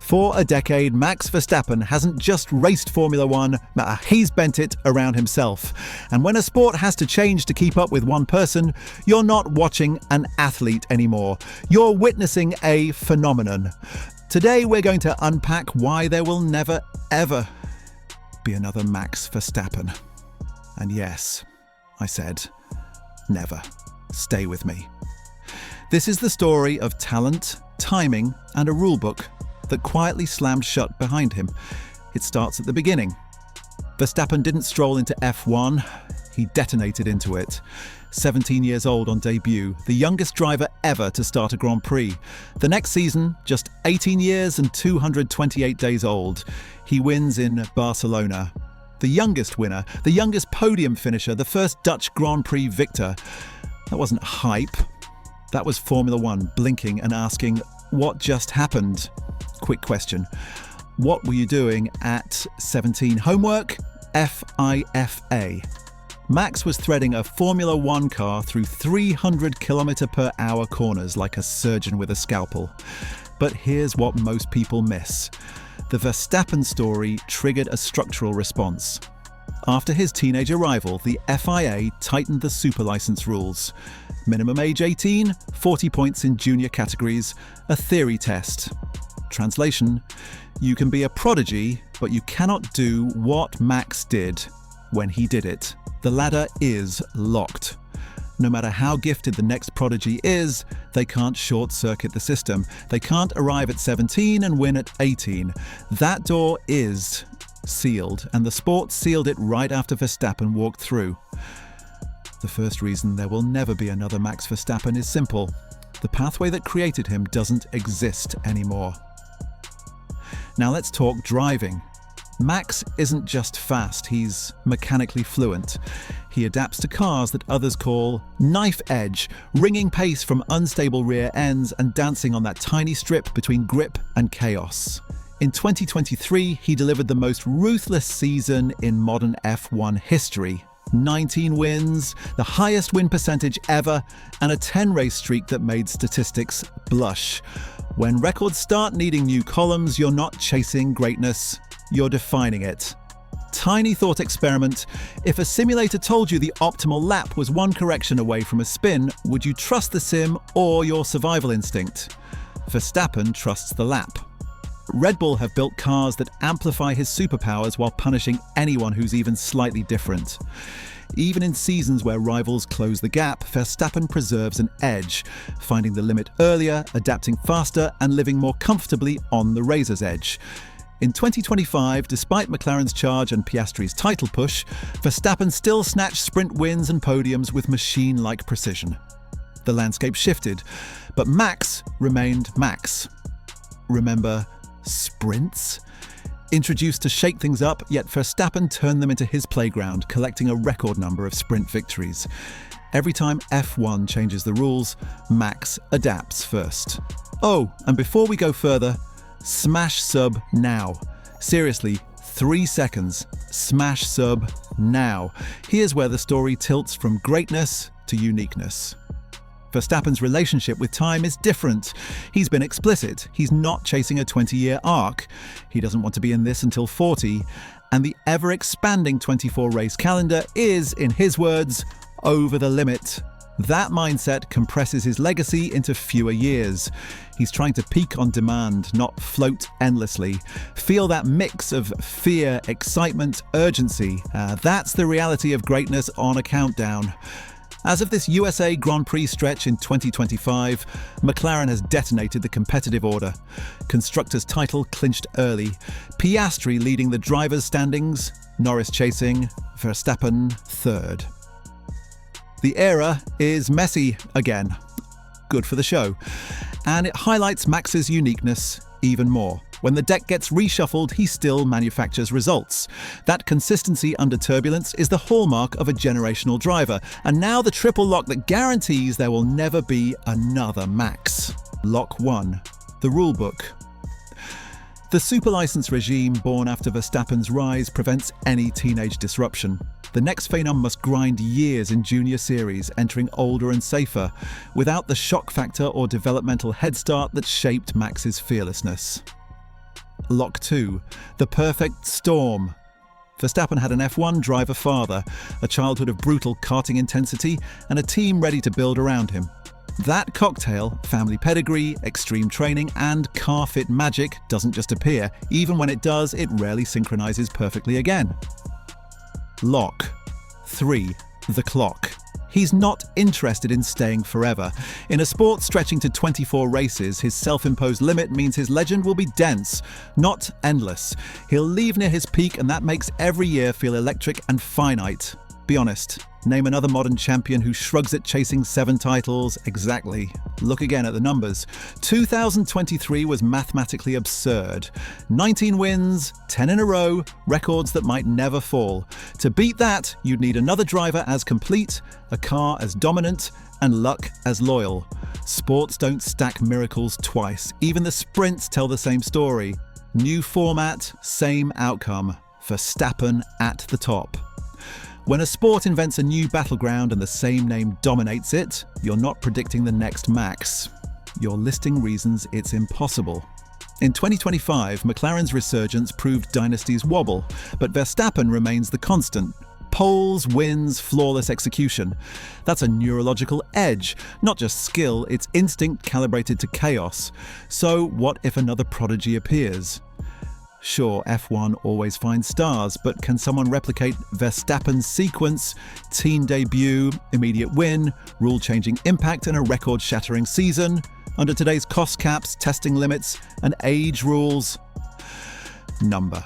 For a decade, Max Verstappen hasn't just raced Formula One, he's bent it around himself. And when a sport has to change to keep up with one person, you're not watching an athlete anymore. You're witnessing a phenomenon. Today we're going to unpack why there will never, ever be another Max Verstappen. And yes, I said never. Stay with me. This is the story of talent, timing, and a rulebook that quietly slammed shut behind him. It starts at the beginning. Verstappen didn't stroll into F1, he detonated into it. 17 years old on debut, the youngest driver ever to start a Grand Prix. The next season, just 18 years and 228 days old, he wins in Barcelona. The youngest winner, the youngest podium finisher, the first Dutch Grand Prix victor. That wasn't hype. That was Formula One blinking and asking, what just happened? Quick question. What were you doing at 17? Homework? FIFA. Max was threading a Formula One car through 300 km/h corners like a surgeon with a scalpel. But here's what most people miss. The Verstappen story triggered a structural response. After his teenage arrival, the FIA tightened the super license rules. Minimum age 18, 40 points in junior categories, a theory test. Translation: you can be a prodigy, but you cannot do what Max did when he did it. The ladder is locked. No matter how gifted the next prodigy is, they can't short-circuit the system. They can't arrive at 17 and win at 18. That door is sealed, and the sport sealed it right after Verstappen walked through. The first reason there will never be another Max Verstappen is simple. The pathway that created him doesn't exist anymore. Now let's talk driving. Max isn't just fast, he's mechanically fluent. He adapts to cars that others call knife edge, wringing pace from unstable rear ends and dancing on that tiny strip between grip and chaos. In 2023, he delivered the most ruthless season in modern F1 history. 19 wins, the highest win percentage ever, and a 10-race streak that made statistics blush. When records start needing new columns, you're not chasing greatness, you're defining it. Tiny thought experiment. If a simulator told you the optimal lap was one correction away from a spin, would you trust the sim or your survival instinct? Verstappen trusts the lap. Red Bull have built cars that amplify his superpowers while punishing anyone who's even slightly different. Even in seasons where rivals close the gap, Verstappen preserves an edge, finding the limit earlier, adapting faster, and living more comfortably on the razor's edge. In 2025, despite McLaren's charge and Piastri's title push, Verstappen still snatched sprint wins and podiums with machine-like precision. The landscape shifted, but Max remained Max. Remember sprints? Introduced to shake things up, yet Verstappen turned them into his playground, collecting a record number of sprint victories. Every time F1 changes the rules, Max adapts first. Oh, and before we go further, smash sub now. Seriously, 3 seconds. Smash sub now. Here's where the story tilts from greatness to uniqueness. Verstappen's relationship with time is different. He's been explicit. He's not chasing a 20-year arc. He doesn't want to be in this until 40. And the ever-expanding 24-race calendar is, in his words, over the limit. That mindset compresses his legacy into fewer years. He's trying to peak on demand, not float endlessly. Feel that mix of fear, excitement, urgency. That's the reality of greatness on a countdown. As of this USA Grand Prix stretch in 2025, McLaren has detonated the competitive order. Constructors' title clinched early. Piastri leading the drivers' standings, Norris chasing, Verstappen third. The era is messy again. Good for the show. And it highlights Max's uniqueness even more. When the deck gets reshuffled, he still manufactures results. That consistency under turbulence is the hallmark of a generational driver. And now the triple lock that guarantees there will never be another Max. Lock 1. The rulebook. The super license regime born after Verstappen's rise prevents any teenage disruption. The next phenom must grind years in junior series, entering older and safer, without the shock factor or developmental head start that shaped Max's fearlessness. Lock 2. The perfect storm. Verstappen had an F1 driver father, a childhood of brutal karting intensity, and a team ready to build around him. That cocktail, family pedigree, extreme training, and car-fit magic doesn't just appear. Even when it does, it rarely synchronizes perfectly again. Lock 3. The clock. He's not interested in staying forever. In a sport stretching to 24 races, his self-imposed limit means his legend will be dense, not endless. He'll leave near his peak, and that makes every year feel electric and finite. Be honest. Name another modern champion who shrugs at chasing 7 titles. Exactly. Look again at the numbers. 2023 was mathematically absurd. 19 wins, 10 in a row, records that might never fall. To beat that, you'd need another driver as complete, a car as dominant, and luck as loyal. Sports don't stack miracles twice. Even the sprints tell the same story. New format, same outcome. Verstappen at the top. When a sport invents a new battleground and the same name dominates it, you're not predicting the next Max. You're listing reasons it's impossible. In 2025, McLaren's resurgence proved dynasties wobble, but Verstappen remains the constant. Poles, wins, flawless execution. That's a neurological edge, not just skill, it's instinct calibrated to chaos. So what if another prodigy appears? Sure, F1 always finds stars, but can someone replicate Verstappen's sequence, teen debut, immediate win, rule-changing impact, and a record-shattering season? Under today's cost caps, testing limits, and age rules? Number.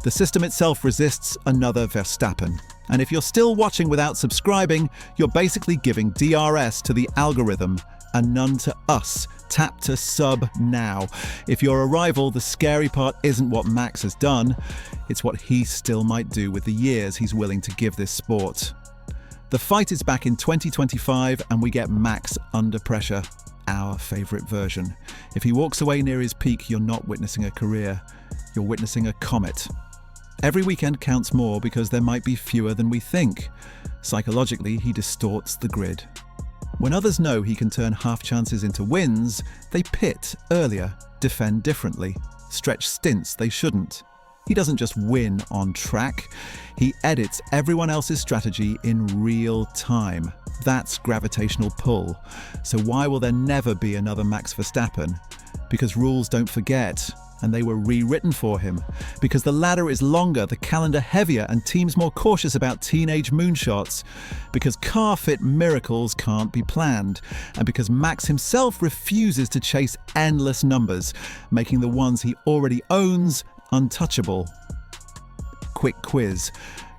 The system itself resists another Verstappen. And if you're still watching without subscribing, you're basically giving DRS to the algorithm and none to us. Tap to sub now. If you're a rival, the scary part isn't what Max has done, it's what he still might do with the years he's willing to give this sport. The fight is back in 2025 and we get Max under pressure, our favourite version. If he walks away near his peak, you're not witnessing a career, you're witnessing a comet. Every weekend counts more because there might be fewer than we think. Psychologically, he distorts the grid. When others know he can turn half chances into wins, they pit earlier, defend differently, stretch stints they shouldn't. He doesn't just win on track, he edits everyone else's strategy in real time. That's gravitational pull. So why will there never be another Max Verstappen? Because rules don't forget, and they were rewritten for him. Because the ladder is longer, the calendar heavier, and teams more cautious about teenage moonshots. Because car-fit miracles can't be planned. And because Max himself refuses to chase endless numbers, making the ones he already owns untouchable. Quick quiz.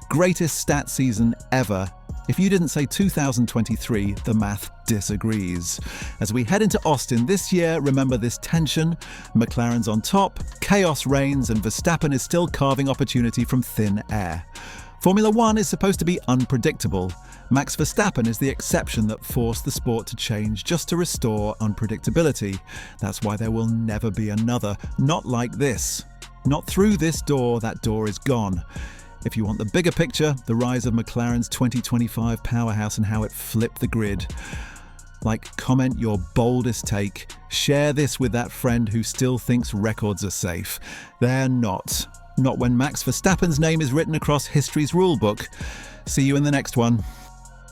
Greatest stat season ever. If you didn't say 2023, the math disagrees. As we head into Austin this year, remember this tension. McLaren's on top, chaos reigns, and Verstappen is still carving opportunity from thin air. Formula One is supposed to be unpredictable. Max Verstappen is the exception that forced the sport to change just to restore unpredictability. That's why there will never be another. Not like this. Not through this door, that door is gone. If you want the bigger picture, the rise of McLaren's 2025 powerhouse and how it flipped the grid. Like, comment your boldest take. Share this with that friend who still thinks records are safe. They're not. Not when Max Verstappen's name is written across history's rulebook. See you in the next one.